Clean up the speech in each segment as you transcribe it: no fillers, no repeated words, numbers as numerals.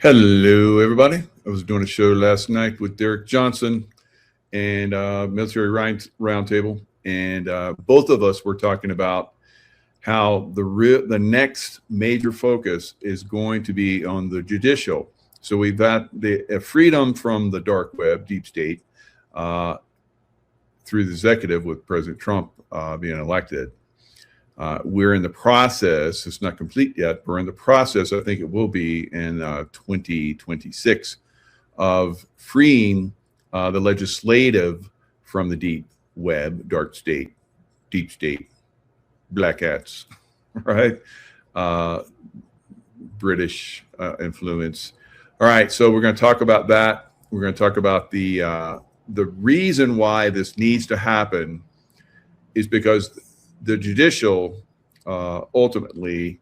Hello, everybody. I was doing a show last night with Derek Johnson and Military Roundtable, and both of us were talking about how the next major focus is going to be on the judicial. So we've got the freedom from the dark web, deep state, uh, through the executive with President Trump being elected. We're in the process, it's not complete yet, we're in the process, I think it will be in 2026, of freeing the legislative from the deep web, dark state, deep state, black hats, right? Uh, British influence. All right, so we're going to talk about that. We're going to talk about the reason why this needs to happen is because the judicial ultimately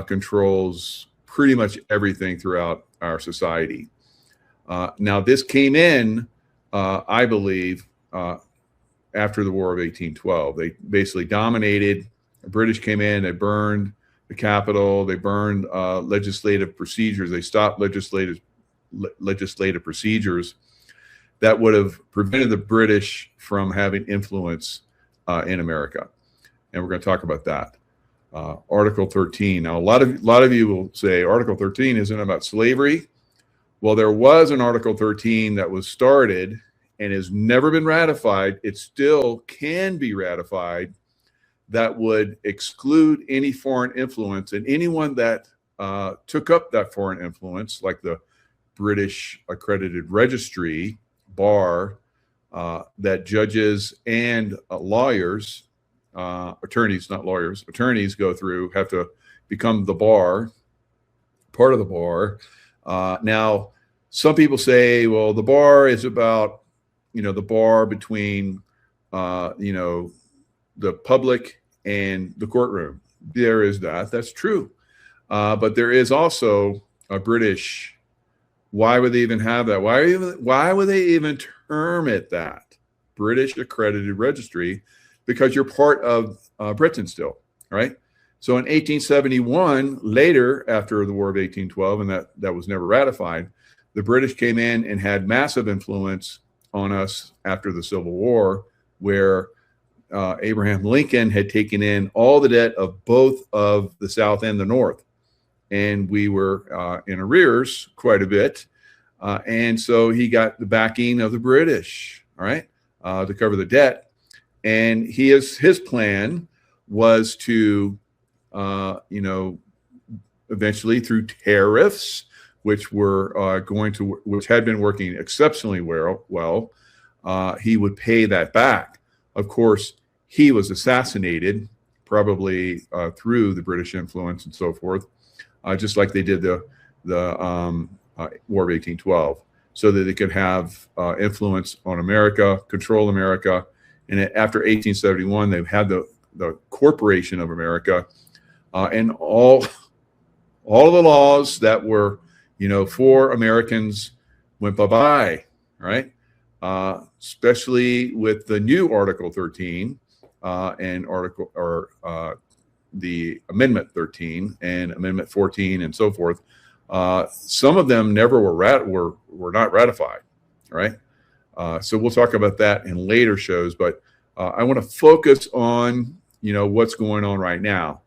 controls pretty much everything throughout our society. Now, this came in, I believe, after the War of 1812. They basically dominated. The British came in, they burned the Capitol, they burned legislative procedures, they stopped legislative procedures that would have prevented the British from having influence in America. And we're going to talk about that. Article 13. Now, a lot of you will say Article 13 isn't about slavery. Well, there was an Article 13 that was started and has never been ratified. It still can be ratified. That would exclude any foreign influence, and anyone that took up that foreign influence, like the British Accredited Registry, bar, that judges and lawyers, attorneys, not lawyers, attorneys go through, have to become the bar, part of the bar. Now, some people say, well, the bar is about, the bar between, the public and the courtroom. There is that. That's true. But there is also a British. Why would they even have that? Why would they even term it that? British Accredited Registry, because you're part of Britain still, right? So in 1871, later after the War of 1812, and that was never ratified, the British came in and had massive influence on us after the Civil War, where Abraham Lincoln had taken in all the debt of both of the South and the North. And we were in arrears quite a bit. And so he got the backing of the British, all right, to cover the debt. And his plan was to, eventually through tariffs, which had been working exceptionally well, he would pay that back. Of course, he was assassinated, probably through the British influence and so forth, just like they did the War of 1812, so that they could have influence on America, control America. And after 1871, they've had the Corporation of America, and all of the laws that were, for Americans went bye-bye, right? Especially with the new Article 13 and the Amendment 13 and Amendment 14 and so forth. Some of them never were not ratified, right? So we'll talk about that in later shows, but I want to focus on, what's going on right now.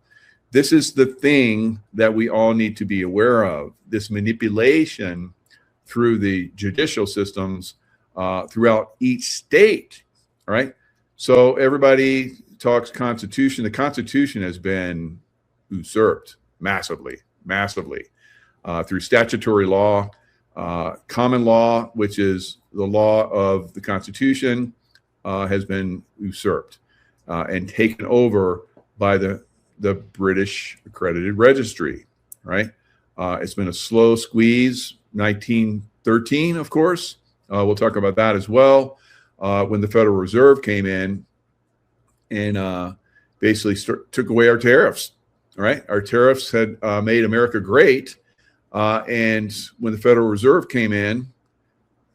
This is the thing that we all need to be aware of, this manipulation through the judicial systems throughout each state, right? So everybody talks Constitution. The Constitution has been usurped massively through statutory law, common law, which is the law of the Constitution, has been usurped and taken over by the British Accredited Registry, right? It's been a slow squeeze. 1913, of course. We'll talk about that as well. When the Federal Reserve came in and basically took away our tariffs, right? Our tariffs had made America great. And when the Federal Reserve came in,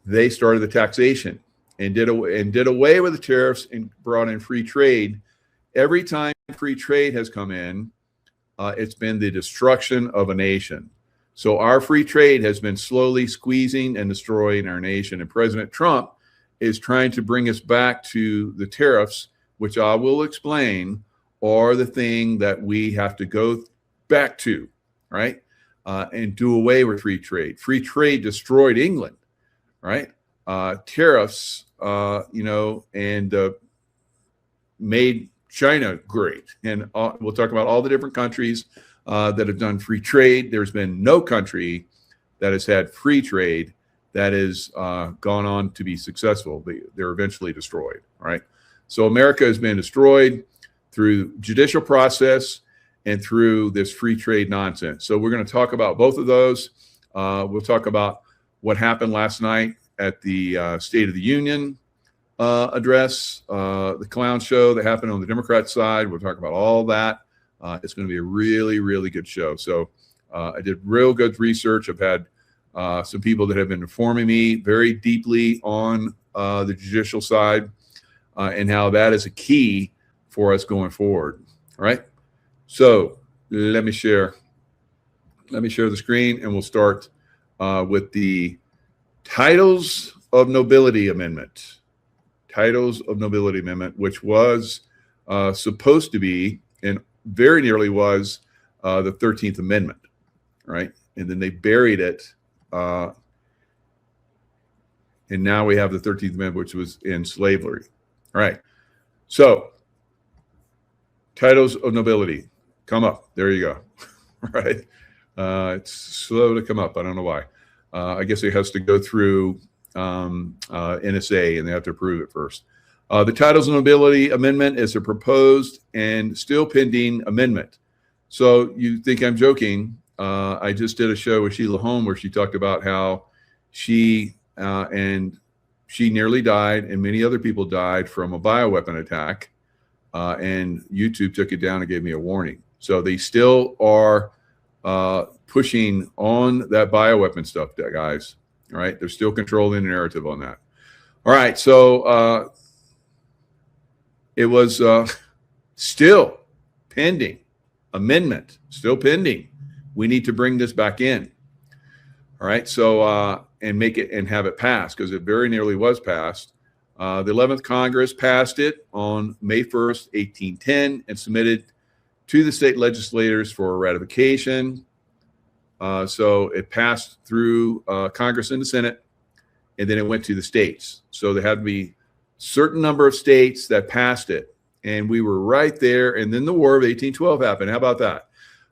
they started the taxation and did away with the tariffs and brought in free trade. Every time free trade has come in, it's been the destruction of a nation. So our free trade has been slowly squeezing and destroying our nation. And President Trump is trying to bring us back to the tariffs, which I will explain are the thing that we have to go back to, right? And do away with free trade. Free trade destroyed England, right? Tariffs, and made China great. And we'll talk about all the different countries that have done free trade. There's been no country that has had free trade that has gone on to be successful. They're eventually destroyed, right? So America has been destroyed through judicial process and through this free trade nonsense. So we're going to talk about both of those. We'll talk about what happened last night at the State of the Union address, the clown show that happened on the Democrat side. We'll talk about all that. It's going to be a really, really good show. So I did real good research. I've had some people that have been informing me very deeply on the judicial side and how that is a key for us going forward. All right. So let me share the screen, and we'll start with the Titles of Nobility Amendment. Titles of Nobility Amendment, which was supposed to be, and very nearly was, the 13th Amendment, right? And then they buried it. And now we have the 13th Amendment, which was in slavery. All right. So, Titles of Nobility. Come up. There you go. All right. It's slow to come up. I don't know why. I guess it has to go through NSA, and they have to approve it first. The Titles of Nobility Amendment is a proposed and still pending amendment. So you think I'm joking. I just did a show with Sheila Holm where she talked about how she nearly died and many other people died from a bioweapon attack. And YouTube took it down and gave me a warning. So they still are pushing on that bioweapon stuff, guys. All right. They're still controlling the narrative on that. All right. So it was still pending amendment, still pending. We need to bring this back in. All right. So and make it and have it passed, because it very nearly was passed. The 11th Congress passed it on May 1st, 1810, and submitted to the state legislators for ratification. So it passed through Congress and the Senate, and then it went to the states. So there had to be a certain number of states that passed it, and we were right there. And then the War of 1812 happened. How about that?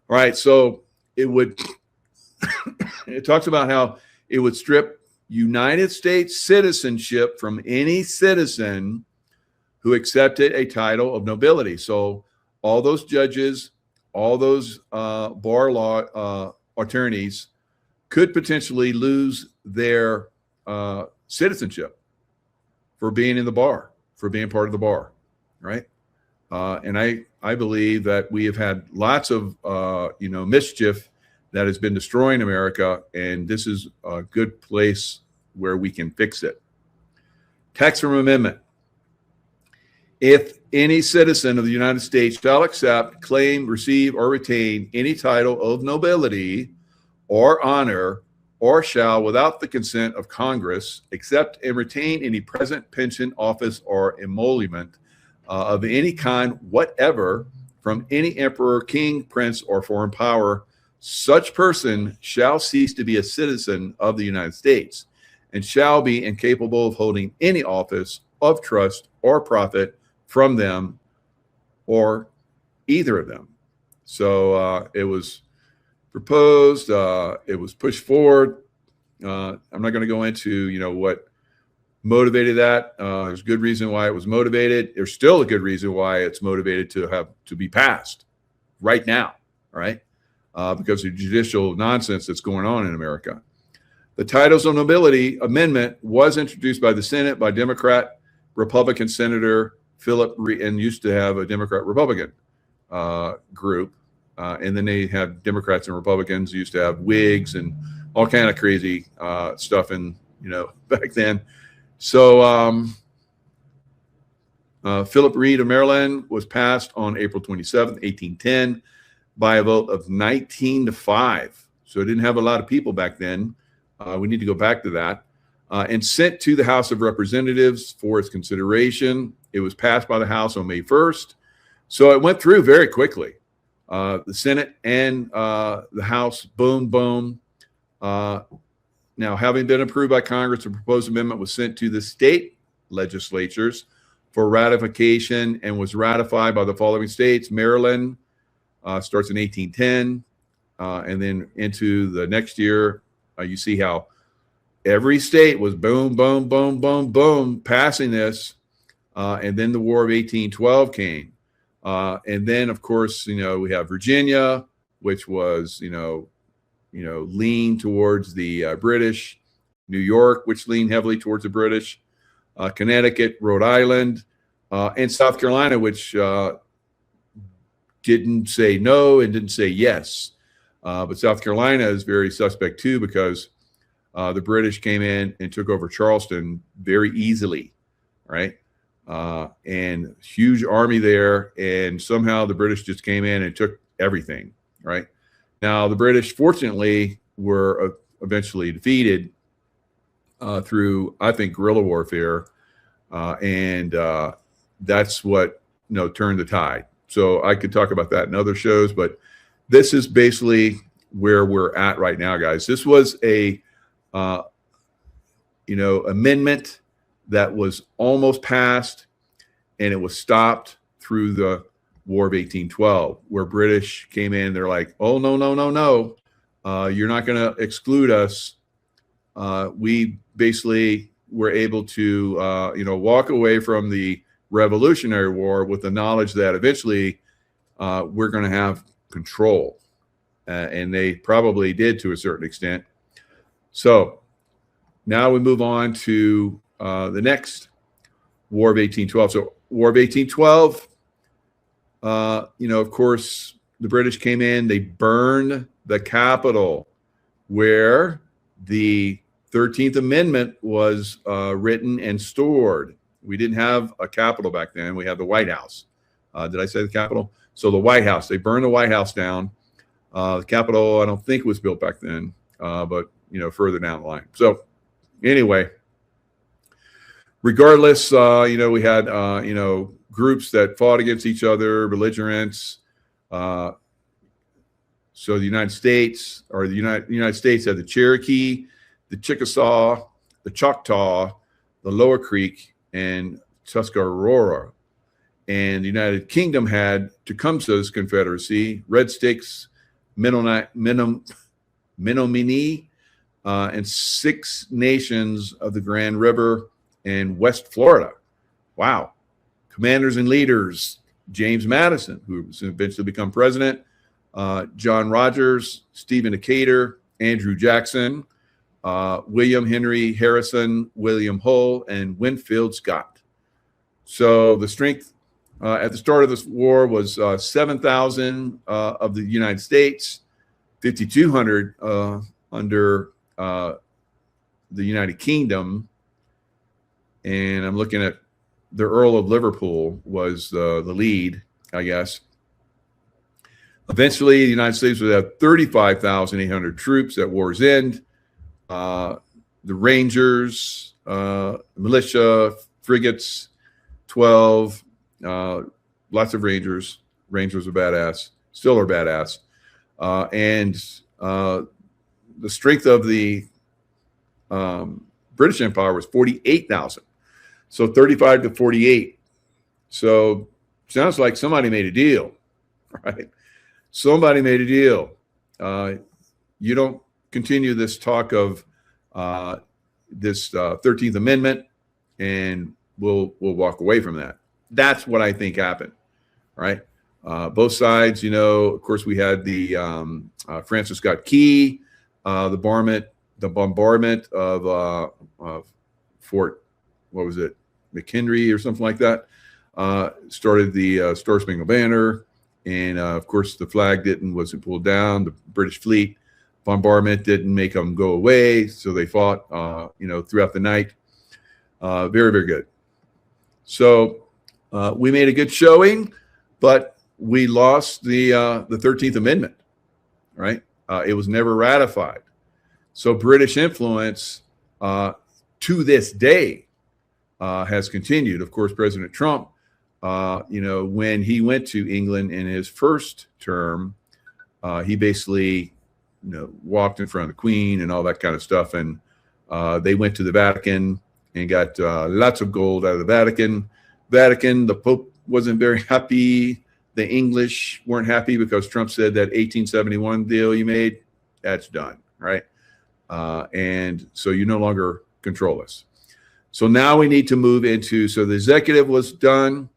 All right. So it would, it talks about how it would strip United States citizenship from any citizen who accepted a title of nobility. So all those judges, all those bar law attorneys could potentially lose their citizenship for being in the bar, for being part of the bar, right? And I believe that we have had lots of mischief that has been destroying America, and this is a good place where we can fix it. Text from amendment. If any citizen of the United States shall accept, claim, receive, or retain any title of nobility or honor, or shall, without the consent of Congress, accept and retain any present, pension, office, or emolument of any kind whatever from any emperor, king, prince, or foreign power, such person shall cease to be a citizen of the United States and shall be incapable of holding any office of trust or profit from them or either of them. So it was proposed, it was pushed forward. I'm not going to go into, what motivated that. There's a good reason why it was motivated. There's still a good reason why it's motivated to be passed right now, right? Because of judicial nonsense that's going on in America. The Titles of Nobility Amendment was introduced by the Senate by Democrat Republican Senator Philip Reed, and used to have a Democrat Republican group. And then they had Democrats and Republicans, used to have Whigs and all kind of crazy stuff back then. So Philip Reed of Maryland was passed on April 27th, 1810 by a vote of 19-5. so it didn't have a lot of people back then. We need to go back to that. And sent to the House of Representatives for its consideration. It was passed by the House on May 1st. So it went through very quickly. The Senate and the House, boom, boom. Now, having been approved by Congress, the proposed amendment was sent to the state legislatures for ratification and was ratified by the following states. Maryland starts in 1810, and then into the next year, you see how every state was boom, boom, boom, boom, boom, passing this. And then the War of 1812 came. And then, of course, we have Virginia, which was, lean towards the British, New York, which leaned heavily towards the British, Connecticut, Rhode Island, and South Carolina, which didn't say no and didn't say yes. But South Carolina is very suspect too, because the British came in and took over Charleston very easily, right? And huge army there, and somehow the British just came in and took everything, right? Now, the British, fortunately, were eventually defeated through, I think, guerrilla warfare, and that's what turned the tide. So I could talk about that in other shows, but this is basically where we're at right now, guys. This was a amendment that was almost passed, and it was stopped through the War of 1812, where British came in. They're like, oh, no, no, no, no. You're not going to exclude us. We basically were able to, walk away from the Revolutionary War with the knowledge that eventually we're going to have control. And they probably did to a certain extent. So now we move on to the next War of 1812. So War of 1812, of course, the British came in. They burned the Capitol, where the 13th Amendment was written and stored. We didn't have a Capitol back then. We had the White House. Did I say the Capitol? So the White House. They burned the White House down. The Capitol, I don't think, was built back then, but further down the line. So anyway, regardless, we had groups that fought against each other, belligerents. So the United States had the Cherokee, the Chickasaw, the Choctaw, the Lower Creek, and Tuscarora. And the United Kingdom had Tecumseh's Confederacy, Red Sticks, Menominee, and 6 nations of the Grand River and West Florida. Wow. Commanders and leaders: James Madison, who was eventually become president, John Rogers, Stephen Decatur, Andrew Jackson, William Henry Harrison, William Hull, and Winfield Scott. So the strength at the start of this war was 7,000 of the United States, 5,200 under the United Kingdom. And I'm looking at the Earl of Liverpool was the lead, I guess. Eventually, the United States would have 35,800 troops at war's end. The Rangers, militia, frigates, 12, lots of Rangers. Rangers are badass, still are badass. And the strength of the British Empire was 48,000. So 35 to 48. So sounds like somebody made a deal, right? Somebody made a deal. You don't continue this talk of this 13th Amendment, and we'll walk away from that. That's what I think happened, right? Both sides, of course, we had the Francis Scott Key, the bombardment of Fort, what was it, McHenry or something like that, started the Star Spangled Banner. And of course, the flag wasn't pulled down. The British fleet bombardment didn't make them go away. So they fought, throughout the night. Very, very good. So we made a good showing, but we lost the 13th Amendment, right? It was never ratified. So British influence to this day has continued. Of course, President Trump, when he went to England in his first term, he basically, walked in front of the Queen and all that kind of stuff. And they went to the Vatican and got lots of gold out of the Vatican. The Pope wasn't very happy. The English weren't happy because Trump said that 1871 deal you made, that's done, right? And so you no longer control us. So now we need to move into, so the executive was done.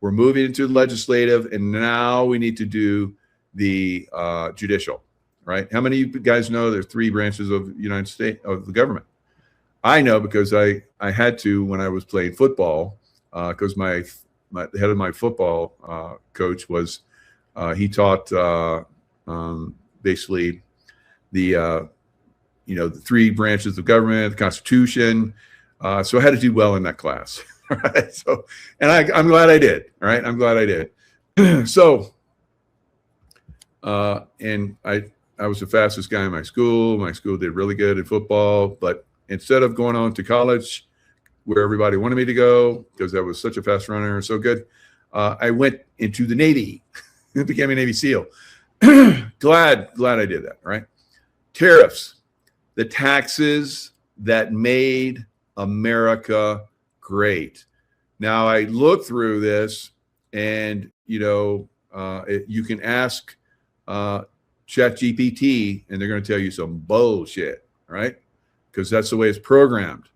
We're moving into the legislative, and now we need to do the judicial, right? How many of you guys know there's 3 branches of the United States, of the government? I know because I had to when I was playing football, because the head of my football coach was, he taught basically the 3 branches of government, the Constitution. So I had to do well in that class. Right? So, and I'm glad I did. All right, I'm glad I did. So, and I was the fastest guy in my school. My school did really good in football, but instead of going on to college, where everybody wanted me to go because I was such a fast runner and so good, I went into the Navy and became a Navy SEAL. glad I did that, right? Tariffs, the taxes that made America great. Now, I looked through this, and, you can ask ChatGPT, and they're going to tell you some bullshit, right? Because that's the way it's programmed.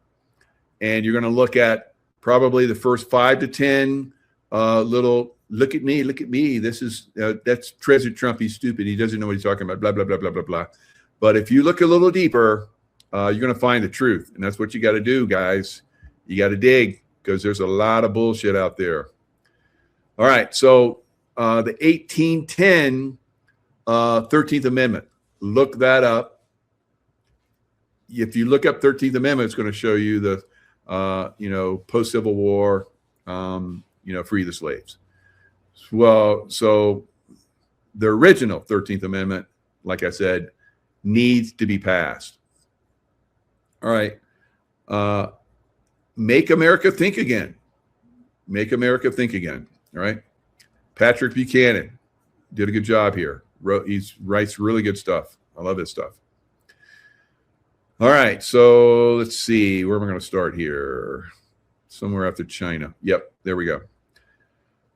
And you're going to look at probably the first 5 to 10 little, look at me. This is, that's President Trump. He's stupid. He doesn't know what he's talking about, blah, blah, blah, blah, blah, blah. But if you look a little deeper, you're going to find the truth. And that's what you got to do, guys. You got to dig, because there's a lot of bullshit out there. All right. So the 1810 13th Amendment, look that up. If you look up 13th Amendment, it's going to show you the, post-Civil War, free the slaves. Well, so the original 13th Amendment, like I said, needs to be passed. All right. Make America think again. Make America think again. All right. Patrick Buchanan did a good job here. He writes really good stuff. I love his stuff. All right, so let's see. Where am I going to start here? Somewhere after China. Yep, there we go.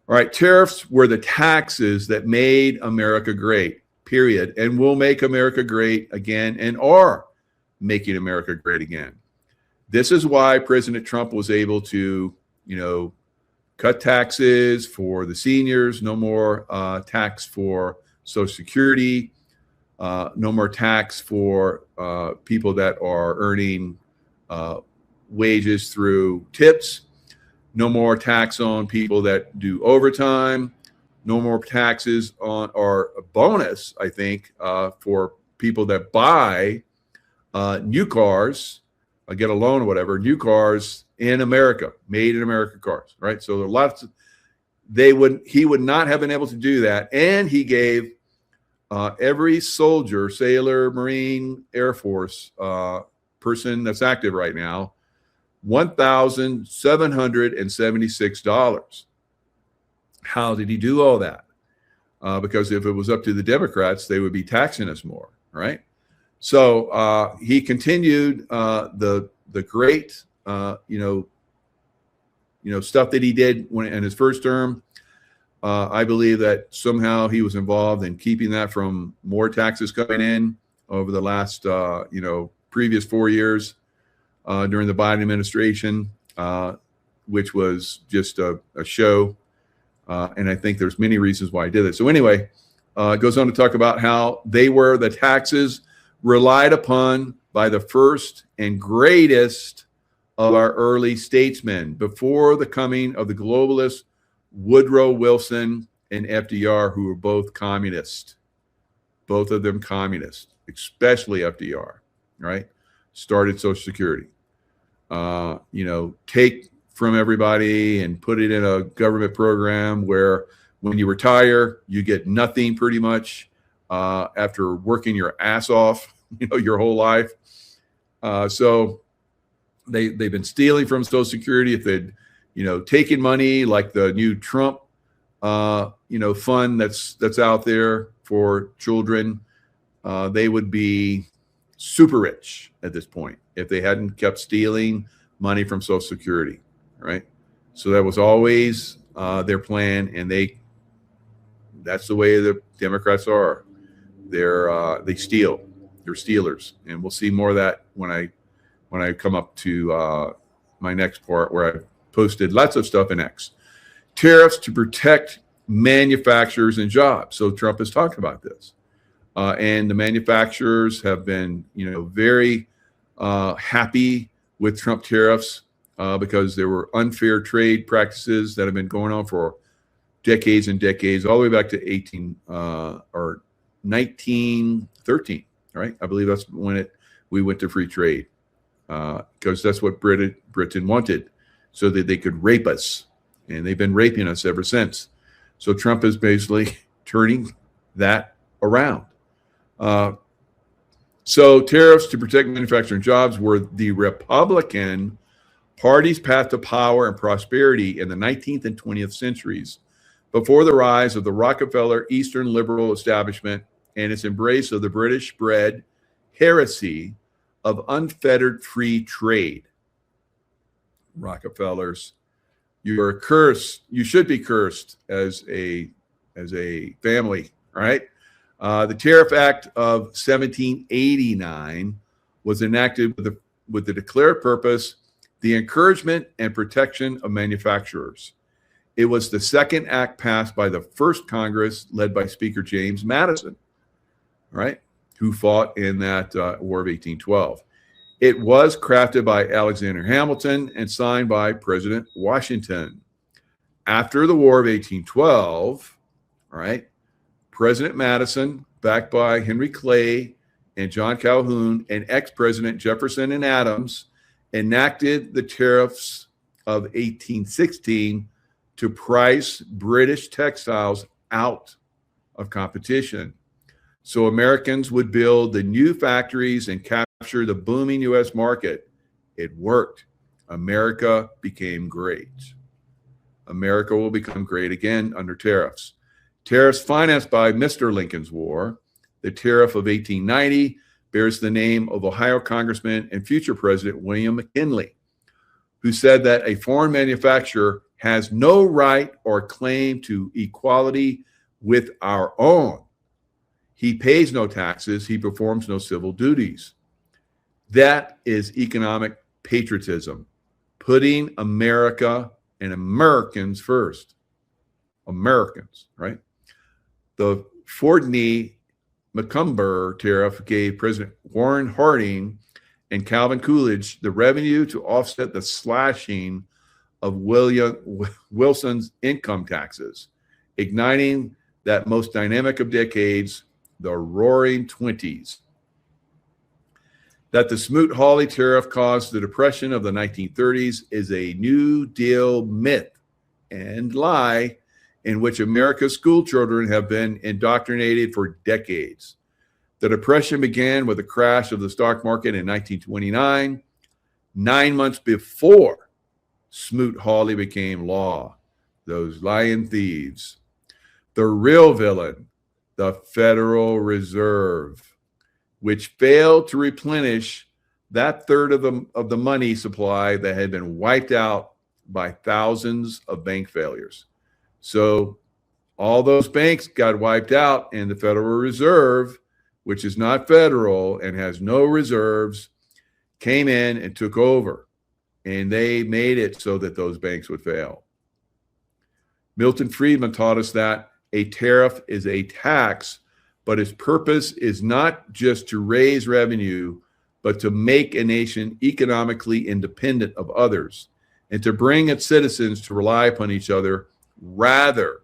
All right, tariffs were the taxes that made America great, period, and will make America great again, and are making America great again. This is why President Trump was able to, cut taxes for the seniors, no more tax for Social Security, no more tax for people that are earning wages through tips, no more tax on people that do overtime, no more taxes on, or a bonus, I think, for people that buy new cars, get a loan or whatever, new cars in America, made in America cars, right? So there are lots of, he would not have been able to do that. And he gave every soldier, sailor, Marine, Air Force person that's active right now, $1,776. How did he do all that? Because if it was up to the Democrats, they would be taxing us more, right? So he continued the great, stuff that he did in his first term. I believe that somehow he was involved in keeping that from more taxes coming in over the last, previous 4 years during the Biden administration, which was just a show. And I think there's many reasons why he did it. So anyway, it goes on to talk about how they were the taxes relied upon by the first and greatest of our early statesmen before the coming of the globalists, Woodrow Wilson and FDR, who were both communist, both of them communist, especially FDR, right? Started Social Security, take from everybody and put it in a government program where when you retire, you get nothing pretty much. after working your ass off, your whole life. So they've been stealing from Social Security. If they'd, taken money like the new Trump, fund that's out there for children, they would be super rich at this point if they hadn't kept stealing money from Social Security, right? So that was always their plan, and that's the way the Democrats are. They steal. They're stealers, and we'll see more of that when I come up to my next part, where I posted lots of stuff in X. Tariffs to protect manufacturers and jobs. So Trump has talked about this, and the manufacturers have been, very happy with Trump tariffs because there were unfair trade practices that have been going on for decades and decades, all the way back to 1913, right? I believe that's when we went to free trade, because that's what Britain wanted, so that they could rape us, and they've been raping us ever since. So Trump is basically turning that around. So tariffs to protect manufacturing jobs were the Republican Party's path to power and prosperity in the 19th and 20th centuries, before the rise of the Rockefeller Eastern liberal establishment and its embrace of the British-bred heresy of unfettered free trade. Rockefellers, you are cursed. You should be cursed as a family, right? The Tariff Act of 1789 was enacted with the declared purpose, the encouragement and protection of manufacturers. It was the second act passed by the first Congress, led by Speaker James Madison, right, who fought in that War of 1812. It was crafted by Alexander Hamilton and signed by President Washington. After the War of 1812, right, President Madison, backed by Henry Clay and John Calhoun and ex-President Jefferson and Adams, enacted the tariffs of 1816 to price British textiles out of competition, so Americans would build the new factories and capture the booming U.S. market. It worked. America became great. America will become great again under tariffs. Tariffs financed by Mr. Lincoln's War. The tariff of 1890 bears the name of Ohio Congressman and future President William McKinley, who said that a foreign manufacturer has no right or claim to equality with our own. He pays no taxes. He performs no civil duties. That is economic patriotism, putting America and Americans first. Americans, right? The Fordney-McCumber tariff gave President Warren Harding and Calvin Coolidge the revenue to offset the slashing of Wilson's income taxes, igniting that most dynamic of decades, the Roaring Twenties. That the Smoot-Hawley tariff caused the Depression of the 1930s is a New Deal myth and lie in which America's school children have been indoctrinated for decades. The Depression began with the crash of the stock market in 1929, 9 months before Smoot-Hawley became law. Those lying thieves. The real villain, the Federal Reserve, which failed to replenish that third of the money supply that had been wiped out by thousands of bank failures. So all those banks got wiped out, and the Federal Reserve, which is not federal and has no reserves, came in and took over, and they made it so that those banks would fail. Milton Friedman taught us that a tariff is a tax, but its purpose is not just to raise revenue, but to make a nation economically independent of others and to bring its citizens to rely upon each other rather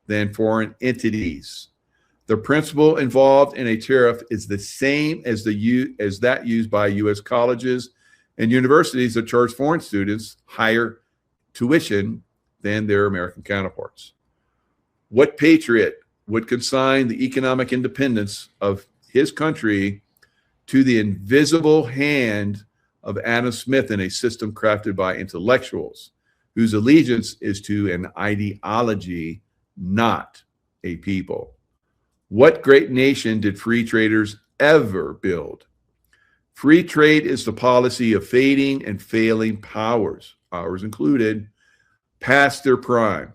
than foreign entities. The principle involved in a tariff is the same as that used by U.S. colleges and universities that charge foreign students higher tuition than their American counterparts. What patriot would consign the economic independence of his country to the invisible hand of Adam Smith in a system crafted by intellectuals whose allegiance is to an ideology, not a people. What great nation did free traders ever build? Free trade is the policy of fading and failing powers, ours included, past their prime.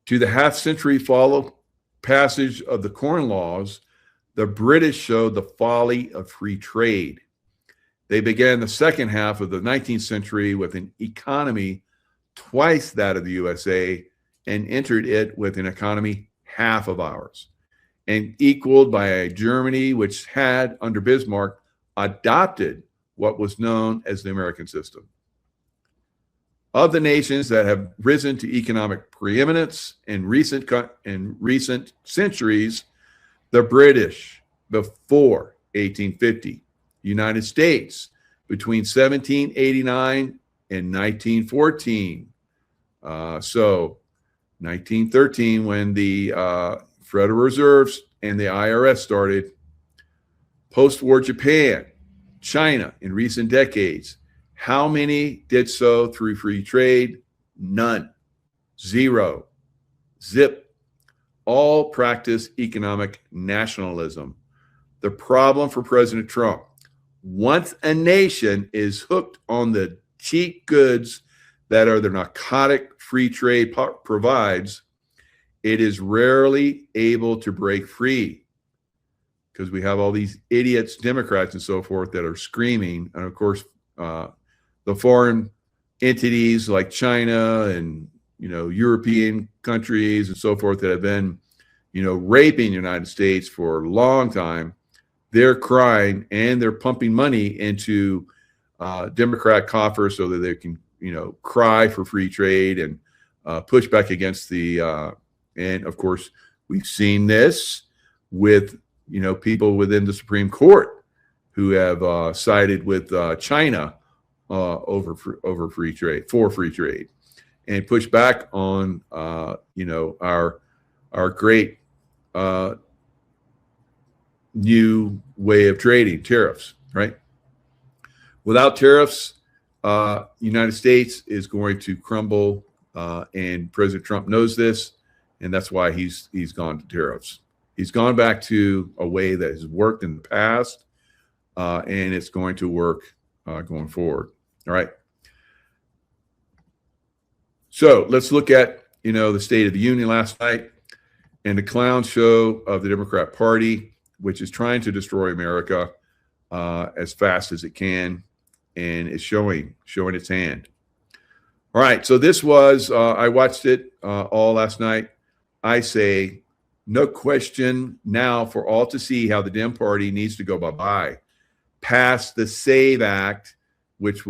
To the half-century follow passage of the Corn Laws, the British showed the folly of free trade. They began the second half of the 19th century with an economy twice that of the USA and entered it with an economy half of ours, and equaled by a Germany which had, under Bismarck, adopted what was known as the American system. Of the nations that have risen to economic preeminence in recent centuries, the British before 1850, United States between 1789 and 1914. So 1913, when the Federal Reserves and the IRS started. Post-war Japan, China in recent decades. How many did so through free trade? None. Zero. Zip. All practice economic nationalism. The problem for President Trump, once a nation is hooked on the cheap goods that are the narcotic free trade provides, it is rarely able to break free, because we have all these idiots, Democrats and so forth, that are screaming. And of course, the foreign entities like China and, European countries and so forth that have been, raping the United States for a long time, they're crying and they're pumping money into Democrat coffers so that they can, cry for free trade and push back against the, and of course, we've seen this with, people within the Supreme Court who have sided with China over free trade, for free trade, and push back on, our great new way of trading, tariffs, right? Without tariffs, United States is going to crumble, and President Trump knows this, and that's why he's gone to tariffs. He's gone back to a way that has worked in the past, and it's going to work going forward. All right. So let's look at, the State of the Union last night and the clown show of the Democrat Party, which is trying to destroy America as fast as it can, and is showing its hand. All right. So this was, I watched it all last night. I say, no question now for all to see how the Dem Party needs to go bye-bye. Pass the SAVE Act, which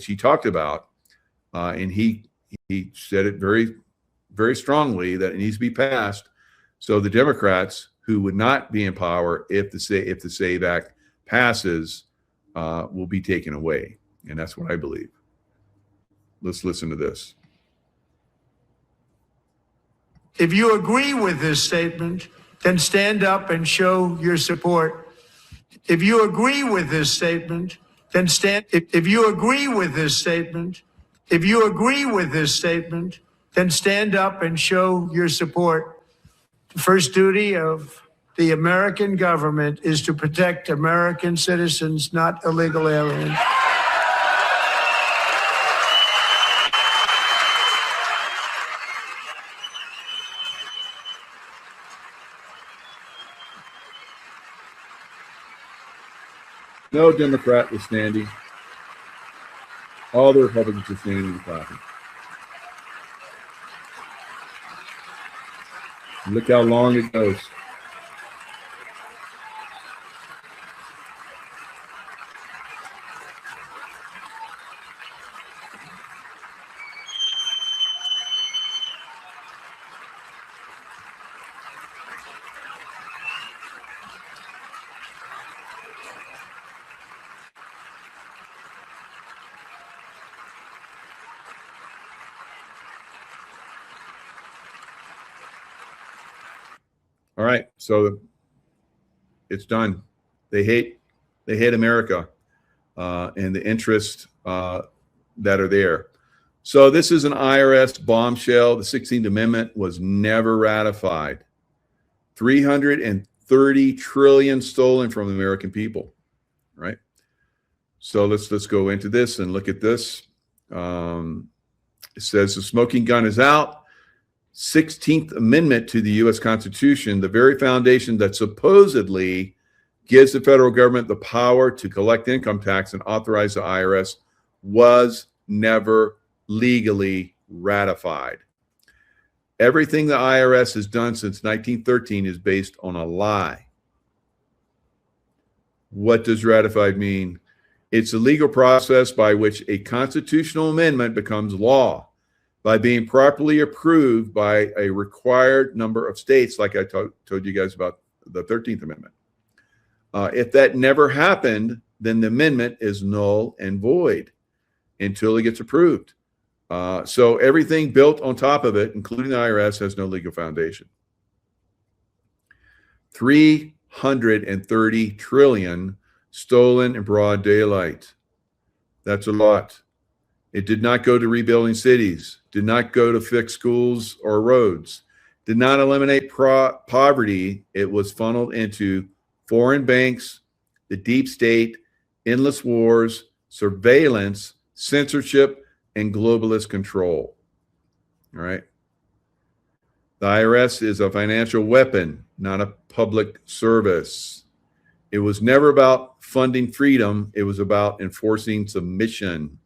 he talked about, and he said it very, very strongly that it needs to be passed. So the Democrats, who would not be in power if the SAVE Act passes, will be taken away, and that's what I believe. Let's listen to this. If you agree with this statement, then stand up and show your support. If you agree with this statement, then stand. If you agree with this statement, if you agree with this statement, then stand up and show your support. The first duty of the American government is to protect American citizens, not illegal aliens. No Democrat was standing. All the Republicans were standing and clapping. Look how long it goes. right, so it's done. They hate America and the interests that are there. So this is an IRS bombshell. The 16th Amendment was never ratified. 330 trillion stolen from the American people, right? So let's go into this and look at this. It says the smoking gun is out. 16th Amendment to the U.S. Constitution, the very foundation that supposedly gives the federal government the power to collect income tax and authorize the IRS, was never legally ratified. Everything the IRS has done since 1913 is based on a lie. What does ratified mean? It's a legal process by which a constitutional amendment becomes law by being properly approved by a required number of states, like I told you guys about the 13th Amendment. If that never happened, then the amendment is null and void until it gets approved. So everything built on top of it, including the IRS, has no legal foundation. 330 trillion stolen in broad daylight. That's a lot. It did not go to rebuilding cities, did not go to fix schools or roads, did not eliminate poverty. It was funneled into foreign banks, the deep state, endless wars, surveillance, censorship, and globalist control. All right. The IRS is a financial weapon, not a public service. It was never about funding freedom. It was about enforcing submission.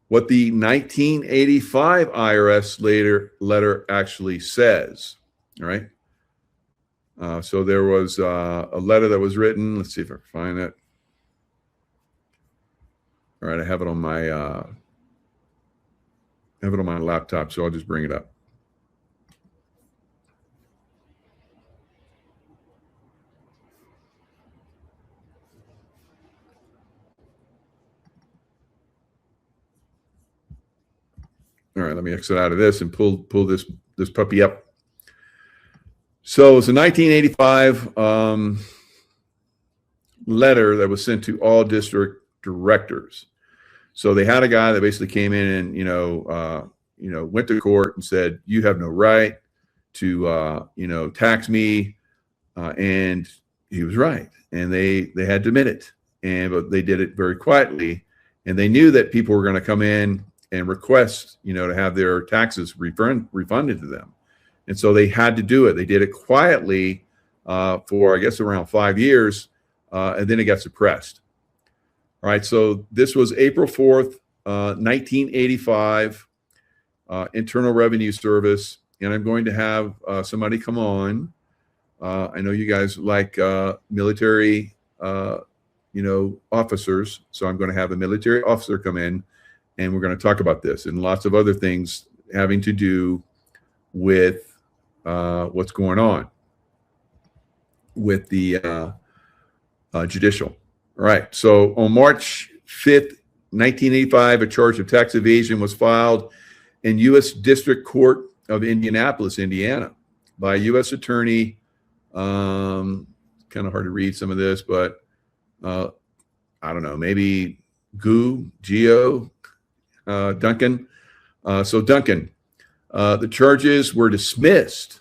What the 1985 IRS letter actually says, all right? So there was a letter that was written. Let's see if I can find it. All right, I have it on my laptop, so I'll just bring it up. All right, let me exit out of this and pull this puppy up. So it's a 1985 letter that was sent to all district directors. So they had a guy that basically came in and went to court and said, "You have no right to tax me," and he was right, and they had to admit it, but they did it very quietly, and they knew that people were going to come in and request, to have their taxes refunded to them. And so they had to do it. They did it quietly for, I guess, around 5 years, and then it got suppressed. All right, so this was April 4th, 1985, Internal Revenue Service, and I'm going to have somebody come on. I know you guys like military, officers, so I'm going to have a military officer come in, and we're going to talk about this and lots of other things having to do with what's going on with the judicial. All right. So on March 5th, 1985, a charge of tax evasion was filed in U.S. District Court of Indianapolis, Indiana, by a U.S. attorney. Kind of hard to read some of this, but I don't know, maybe Geo Duncan. So Duncan, the charges were dismissed.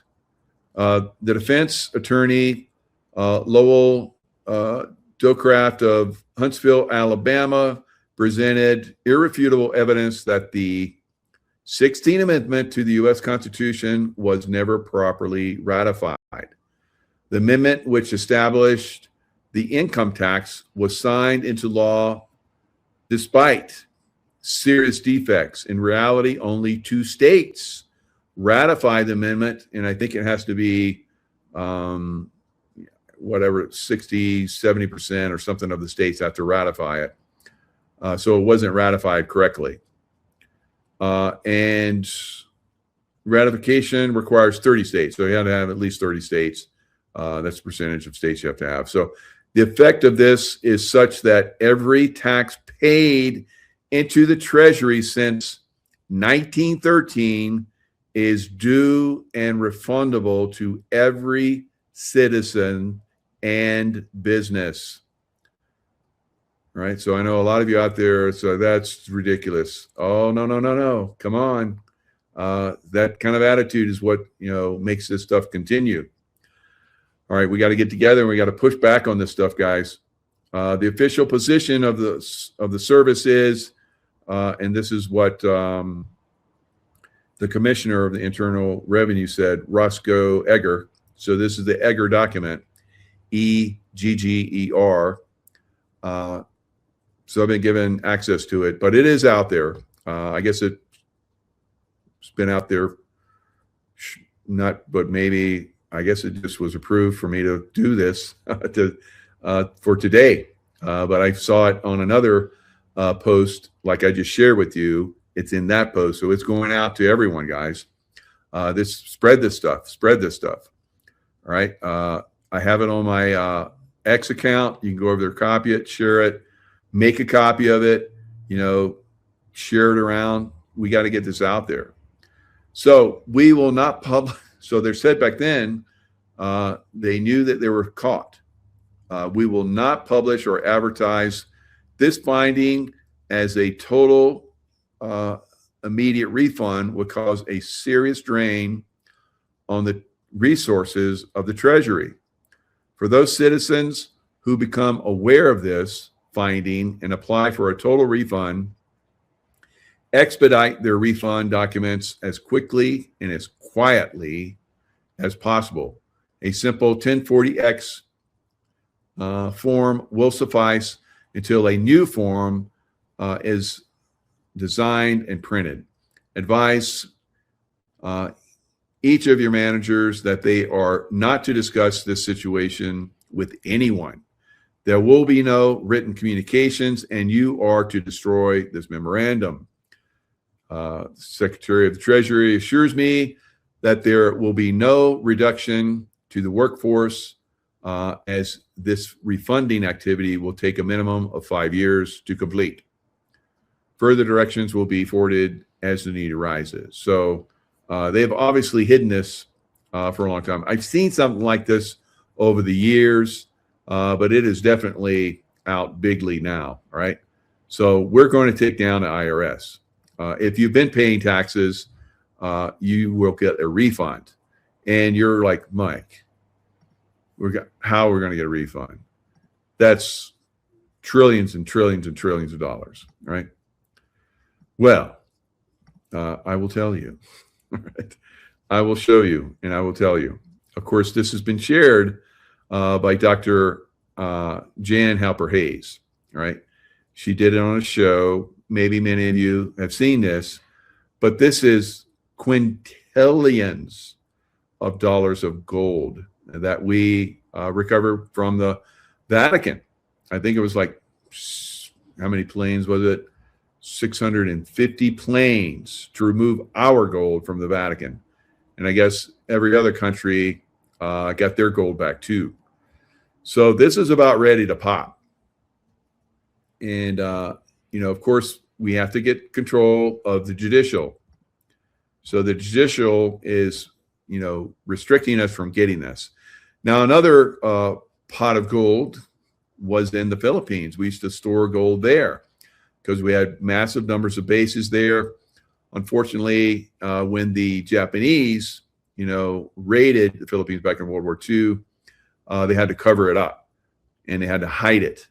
The defense attorney, Lowell Docraft of Huntsville, Alabama, presented irrefutable evidence that the 16th Amendment to the U.S. Constitution was never properly ratified. The amendment, which established the income tax, was signed into law despite serious defects. In reality, only 2 states ratified the amendment, and I think it has to be 60, 70% or something of the states have to ratify it. So it wasn't ratified correctly. And ratification requires 30 states. So you have to have at least 30 states. That's the percentage of states you have to have. So the effect of this is such that every tax paid into the Treasury since 1913 is due and refundable to every citizen and business. Right? So I know a lot of you out there, so that's ridiculous. Oh, no, no, no, no. Come on. That kind of attitude is what, makes this stuff continue. All right, we got to get together and we got to push back on this stuff, guys. The official position of the service is, and this is what the commissioner of the Internal Revenue said, Roscoe Egger. So this is the Egger document, EGGER. So I've been given access to it, but it is out there. I guess it's been out there, but maybe I guess it just was approved for me to do this for today. But I saw it on another post, like I just shared with you. It's in that post, so it's going out to everyone, guys. Spread this stuff. All right. I have it on my X account. You can go over there, copy it, share it, make a copy of it. Share it around. We got to get this out there. So we will not publish. So they said back then, they knew that they were caught. We will not publish or advertise this finding as a total immediate refund would cause a serious drain on the resources of the Treasury. For those citizens who become aware of this finding and apply for a total refund, expedite their refund documents as quickly and as quietly as possible. A simple 1040X form will suffice until a new form is designed and printed. Advise each of your managers that they are not to discuss this situation with anyone. There will be no written communications, and you are to destroy this memorandum. Secretary of the Treasury assures me that there will be no reduction to the workforce as this refunding activity will take a minimum of 5 years to complete. Further directions will be forwarded as the need arises. So they've obviously hidden this for a long time. I've seen something like this over the years, but it is definitely out bigly now, all right? So we're going to take down the IRS. If you've been paying taxes, you will get a refund. And you're like, Mike, how we're going to get a refund? That's trillions and trillions and trillions of dollars, right? Well, I will tell you. Right? I will show you, and I will tell you. Of course, this has been shared by Dr. Jan Halper Hayes, right? She did it on a show. Maybe many of you have seen this, but this is quintillions of dollars of gold that we recovered from the Vatican. I think it was like, how many planes was it? 650 planes to remove our gold from the Vatican. And I guess every other country got their gold back too. So this is about ready to pop. And, of course, we have to get control of the judicial. So the judicial is, restricting us from getting this. Now, another pot of gold was in the Philippines. We used to store gold there because we had massive numbers of bases there. Unfortunately, when the Japanese, raided the Philippines back in World War II, they had to cover it up and they had to hide it,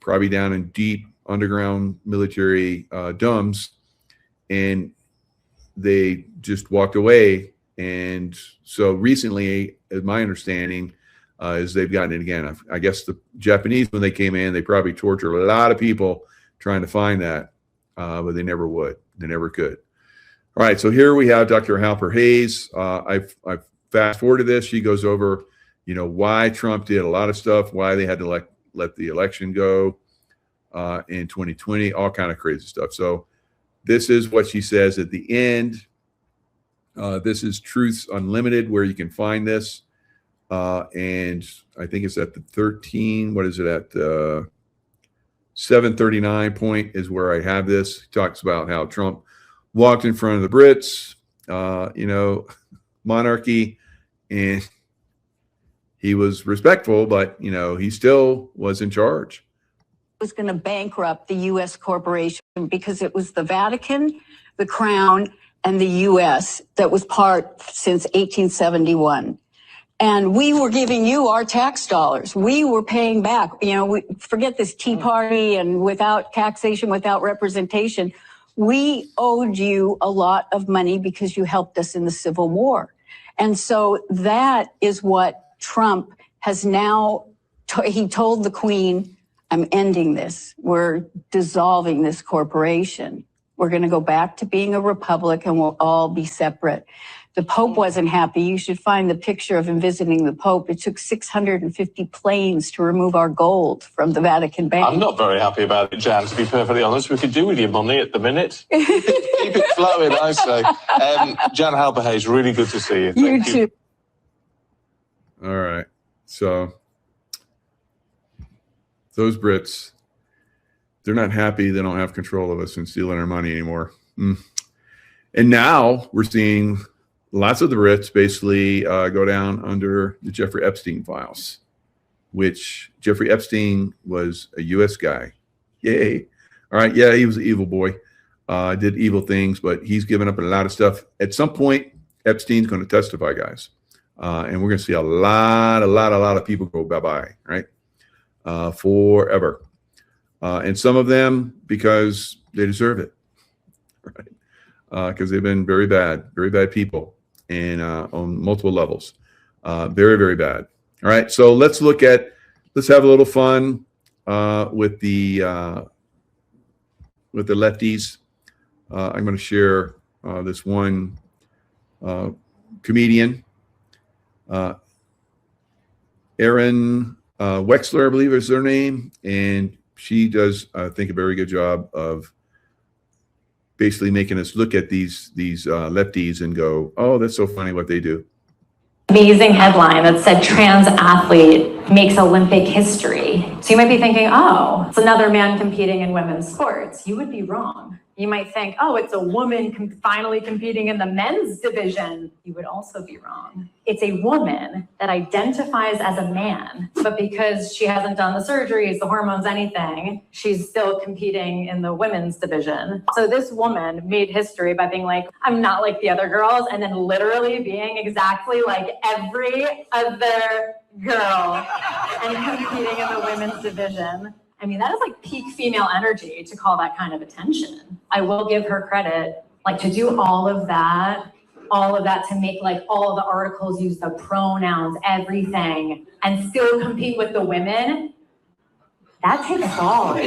probably down in deep underground military domes, and they just walked away. And so recently, as my understanding, is they've gotten it again. I guess the Japanese, when they came in, they probably tortured a lot of people trying to find that, but they never would. They never could. All right, so here we have Dr. Halper Hayes. I've fast forwarded this. She goes over, why Trump did a lot of stuff, why they had to let the election go in 2020, all kind of crazy stuff. So this is what she says at the end. This is Truths Unlimited, where you can find this. And I think it's at the 13, what is it at? 739 point is where I have this. He talks about how Trump walked in front of the Brits monarchy, and he was respectful, but he still was in charge. Was going to bankrupt the U.S. corporation because it was the Vatican, the Crown, and the U.S. that was part since 1871. And we were giving you our tax dollars. We were paying back. Forget this Tea Party and without taxation, without representation. We owed you a lot of money because you helped us in the Civil War. And so that is what Trump has now, he told the Queen, I'm ending this. We're dissolving this corporation. We're going to go back to being a republic and we'll all be separate. The Pope wasn't happy. You should find the picture of him visiting the Pope. It took 650 planes to remove our gold from the Vatican Bank. I'm not very happy about it, Jan, to be perfectly honest. We could do with your money at the minute. Keep it flowing, I say. Jan Halberhayes, really good to see you. Thank you. Too. All right. So those Brits, they're not happy they don't have control of us and stealing our money anymore. And now we're seeing lots of the Brits basically go down under the Jeffrey Epstein files, which Jeffrey Epstein was a U.S. guy. Yay. All right. Yeah, he was an evil boy. Did evil things, but he's given up a lot of stuff. At some point, Epstein's going to testify, guys. And we're going to see a lot of people go bye-bye, right? Forever. And some of them because they deserve it, right? Because they've been very bad people, and on multiple levels, very, very bad. All right, so let's have a little fun with the lefties. I'm going to share this one comedian, Erin Wexler, I believe is her name, and she does, I think, a very good job of basically making us look at these lefties and go, oh, that's so funny what they do. Amazing headline that said trans athlete makes Olympic history. So you might be thinking, oh, it's another man competing in women's sports. You would be wrong. You might think, oh, it's a woman finally competing in the men's division. You would also be wrong. It's a woman that identifies as a man, but because she hasn't done the surgeries, the hormones, anything, she's still competing in the women's division. So this woman made history by being like, I'm not like the other girls, and then literally being exactly like every other girl and competing in the women's division. I mean, that is like peak female energy to call that kind of attention. I will give her credit, like to do all of that to make like all of the articles use the pronouns, everything, and still compete with the women. That takes balls.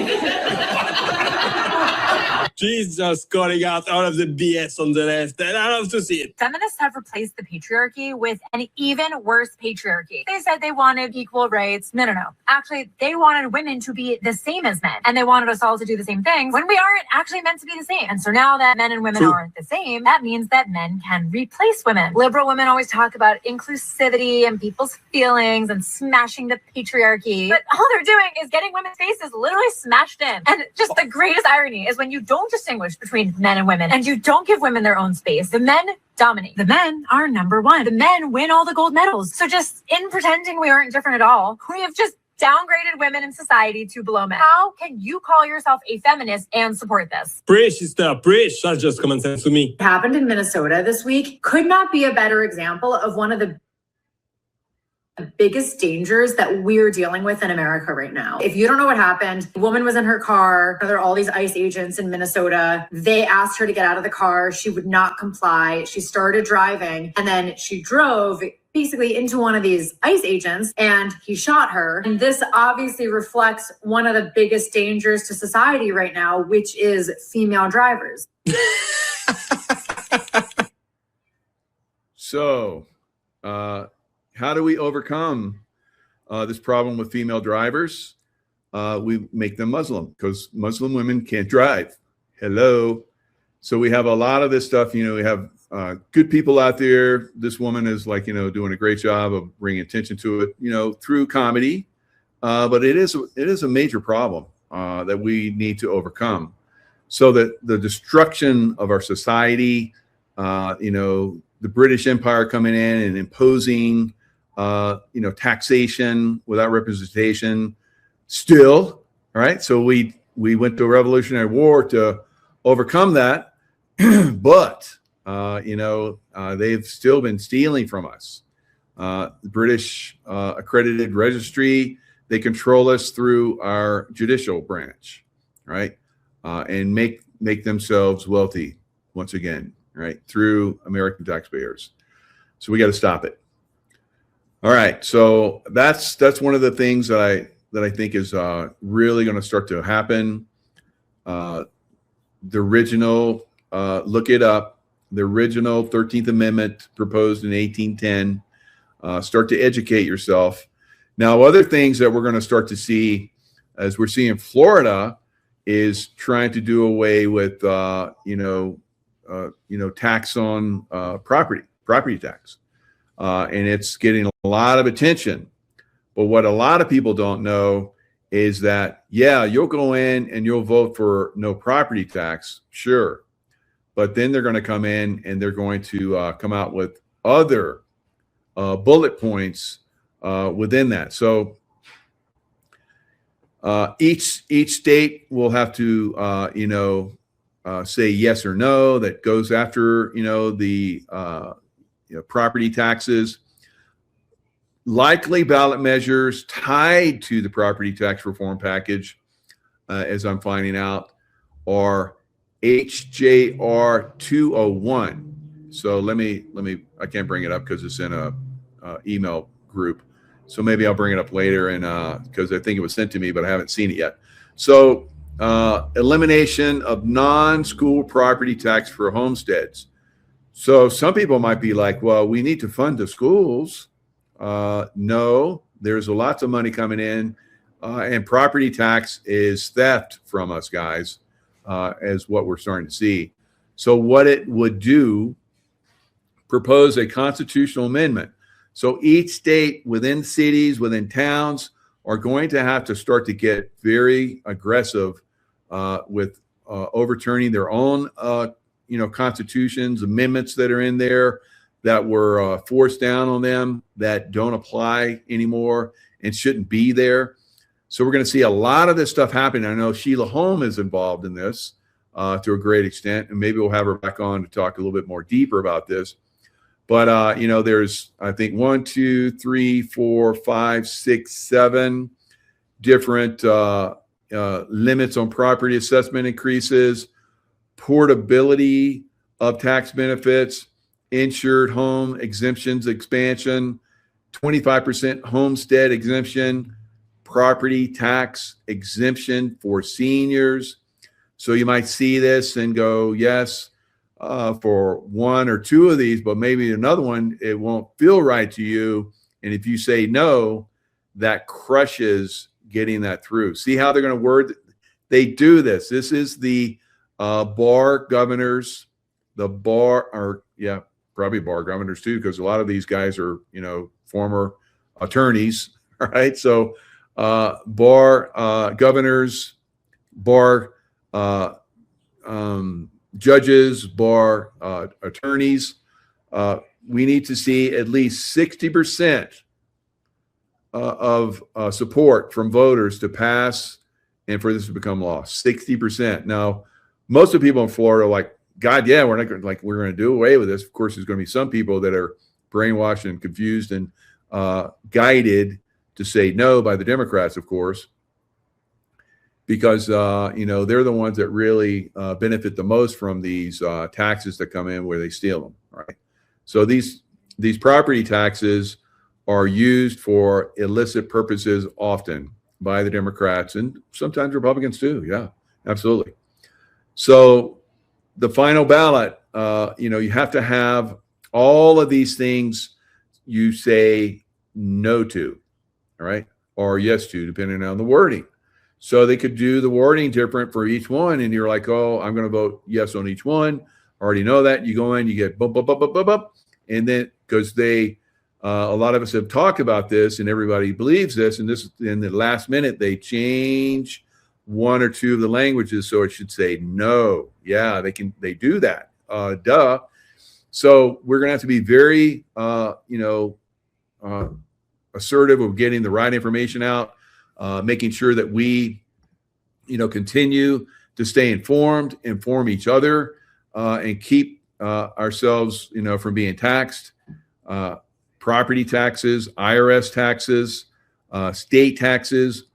She's just calling out all of the BS on the left, and I love to see it. Feminists have replaced the patriarchy with an even worse patriarchy. They said they wanted equal rights. No. Actually, they wanted women to be the same as men, and they wanted us all to do the same things when we aren't actually meant to be the same. And so now that men and women aren't the same, that means that men can replace women. Liberal women always talk about inclusivity and people's feelings and smashing the patriarchy, but all they're doing is getting women's faces literally smashed in. And just the greatest irony is when you don't distinguish between men and women and you don't give women their own space, the men dominate. The men are number one. The men win all the gold medals. So just in pretending we aren't different at all, we have just downgraded women in society to below men. How can you call yourself a feminist and support this? Preach, sister, preach. That's just common sense to me. Happened in Minnesota this week could not be a better example of one of the biggest dangers that we're dealing with in America right now. If you don't know what happened, a woman was in her car. There are all these ICE agents in Minnesota. They asked her to get out of the car. She would not comply. She started driving, and then she drove basically into one of these ICE agents, and he shot her. And this obviously reflects one of the biggest dangers to society right now, which is female drivers. So, how do we overcome this problem with female drivers? We make them Muslim, because Muslim women can't drive. Hello. So we have a lot of this stuff. We have good people out there. This woman is doing a great job of bringing attention to it, through comedy. But it is a major problem that we need to overcome, so that the destruction of our society the British Empire coming in and imposing, taxation without representation still, all right? So we went to a Revolutionary War to overcome that, but, they've still been stealing from us. The British accredited registry, they control us through our judicial branch, right? And make themselves wealthy once again, right? Through American taxpayers. So we got to stop it. All right. So that's one of the things that I think is really going to start to happen. The original, look it up, the original 13th Amendment proposed in 1810. Start to educate yourself. Now, other things that we're going to start to see, as we're seeing in Florida, is trying to do away with, tax on property tax. And it's getting a lot of attention. But what a lot of people don't know is that, yeah, you'll go in and you'll vote for no property tax, sure. But then they're going to come in and they're going to come out with other bullet points within that. So each state will have to, say yes or no that goes after, the property taxes. Likely ballot measures tied to the property tax reform package, as I'm finding out, are HJR 201. So let me, I can't bring it up because it's in a email group. So maybe I'll bring it up later, and because I think it was sent to me, but I haven't seen it yet. So elimination of non-school property tax for homesteads. So some people might be like, well, we need to fund the schools. No, there's lots of money coming in, and property tax is theft from us, guys, as what we're starting to see. So what it would do, propose a constitutional amendment. So each state within cities, within towns, are going to have to start to get very aggressive with overturning their own, constitutions, amendments that are in there that were forced down on them that don't apply anymore and shouldn't be there. So we're going to see a lot of this stuff happening. I know Sheila Holm is involved in this to a great extent, and maybe we'll have her back on to talk a little bit more deeper about this. But, there's, I think, 1, 2, 3, 4, 5, 6, 7 different limits on property assessment increases, portability of tax benefits, insured home exemptions expansion, 25% homestead exemption, property tax exemption for seniors. So you might see this and go, yes, for one or two of these, but maybe another one, it won't feel right to you. And if you say no, that crushes getting that through. See how they're going to word? They do this. This is the bar governors, probably bar governors too, because a lot of these guys are, former attorneys. All right. So bar governors, bar judges, bar attorneys, we need to see at least 60% of support from voters to pass and for this to become law. 60%. Now, most of the people in Florida are like, God, yeah, we're going to do away with this. Of course, there's going to be some people that are brainwashed and confused and guided to say no by the Democrats, of course, because they're the ones that really benefit the most from these taxes that come in where they steal them, right? So these property taxes are used for illicit purposes often by the Democrats and sometimes Republicans too. Yeah, absolutely. So the final ballot, you have to have all of these things you say no to, all right, or yes to, depending on the wording. So they could do the wording different for each one, and you're like, oh, I'm going to vote yes on each one. I already know that. You go in, you get bump, bump, bump, bump, bump, bump. And then because they, a lot of us have talked about this, and everybody believes this, and this in the last minute they change one or two of the languages so it should say no. Yeah, they do that. Duh. So we're going to have to be very, assertive of getting the right information out, making sure that we, continue to stay informed, inform each other, and keep ourselves, from being taxed. Property taxes, IRS taxes, state taxes,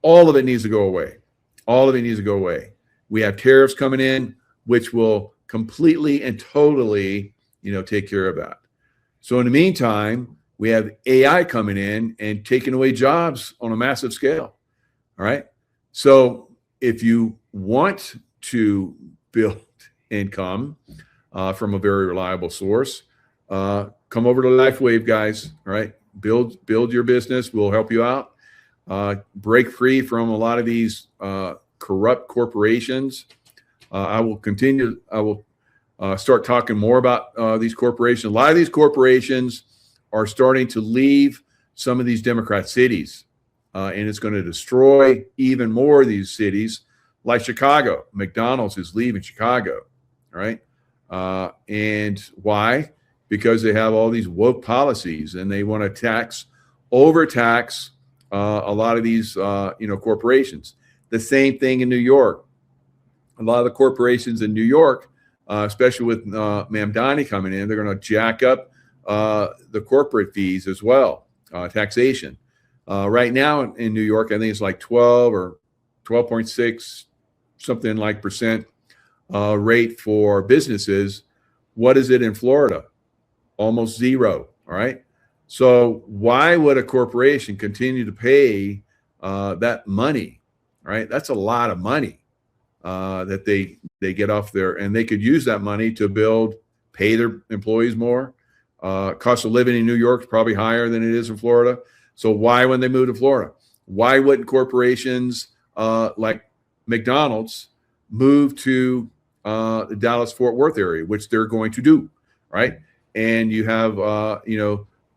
all of it needs to go away. All of it needs to go away. We have tariffs coming in, which will completely and totally, take care of that. So in the meantime, we have AI coming in and taking away jobs on a massive scale. All right. So if you want to build income from a very reliable source, come over to LifeWave, guys. All right. Build your business. We'll help you out. Break free from a lot of these corrupt corporations. I will start talking more about these corporations. A lot of these corporations are starting to leave some of these Democrat cities, and it's going to destroy even more of these cities, like Chicago. McDonald's is leaving Chicago, right? And why? Because they have all these woke policies, and they want to overtax a lot of these, corporations. The same thing in New York. A lot of the corporations in New York, especially with Mamdani coming in, they're going to jack up the corporate fees as well, taxation. Right now in New York, I think it's like 12 or 12.6, something like percent rate for businesses. What is it in Florida? Almost zero. All right. So why would a corporation continue to pay that money? Right. That's a lot of money that they get off there, and they could use that money to pay their employees more. Cost of living in New York is probably higher than it is in Florida. So why, when they move to Florida, why wouldn't corporations like McDonald's move to the Dallas-Fort Worth area, which they're going to do, right? And you have,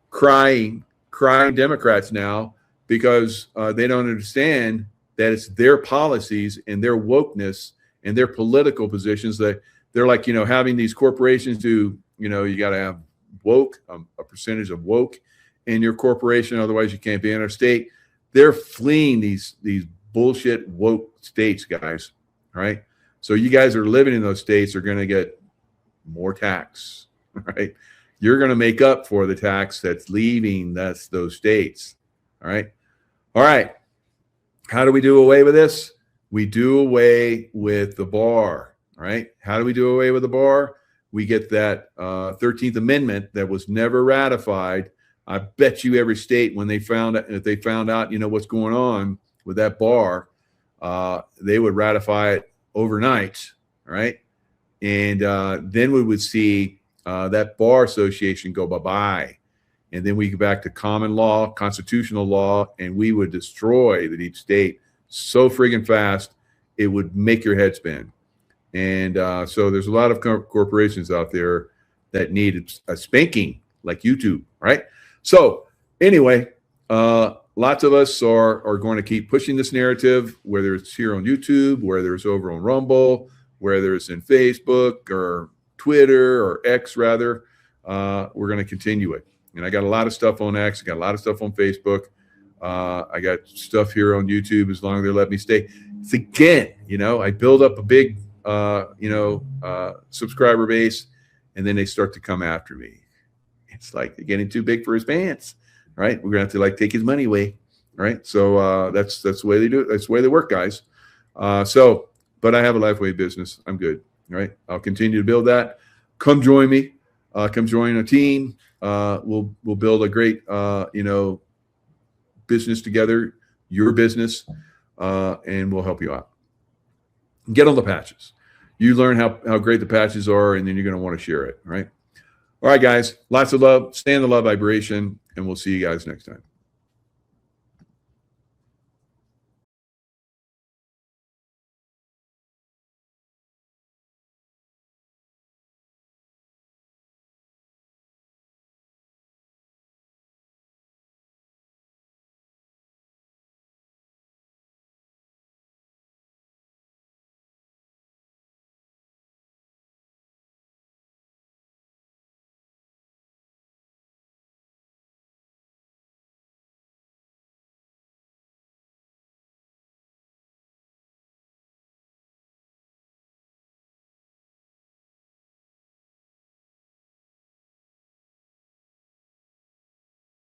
crying Democrats now because they don't understand that it's their policies and their wokeness and their political positions that they're like, having these corporations do, you got to have woke, a percentage of woke in your corporation. Otherwise you can't be in our state. They're fleeing these bullshit woke states, guys. All right. So you guys are living in those states are going to get more tax, right? You're going to make up for the tax that's leaving those states. All right. All right. How do we do away with this? We do away with the bar. All right. How do we do away with the bar? We get that 13th Amendment that was never ratified. I bet you every state, when they found out, what's going on with that bar, they would ratify it overnight. All right. And then we would see that bar association go bye-bye. And then we go back to common law, constitutional law, and we would destroy the deep state so friggin' fast, it would make your head spin. And so there's a lot of corporations out there that need a spanking like YouTube, right? So anyway, lots of us are going to keep pushing this narrative, whether it's here on YouTube, whether it's over on Rumble, whether it's in Facebook or Twitter or X rather. We're going to continue it. And I got a lot of stuff on X. I got a lot of stuff on Facebook. I got stuff here on YouTube as long as they let me stay. It's again, I build up a big, subscriber base, and then they start to come after me. It's like they're getting too big for his pants, right? We're going to have to take his money away, right? So that's the way they do it. That's the way they work, guys. But I have a LifeWave business. I'm good, right? I'll continue to build that. Come join me. Come join a team. We'll build a great, business together, your business, and we'll help you out. Get on the patches. You learn how great the patches are, and then you're going to want to share it, right? All right, guys, lots of love. Stay in the love vibration, and we'll see you guys next time.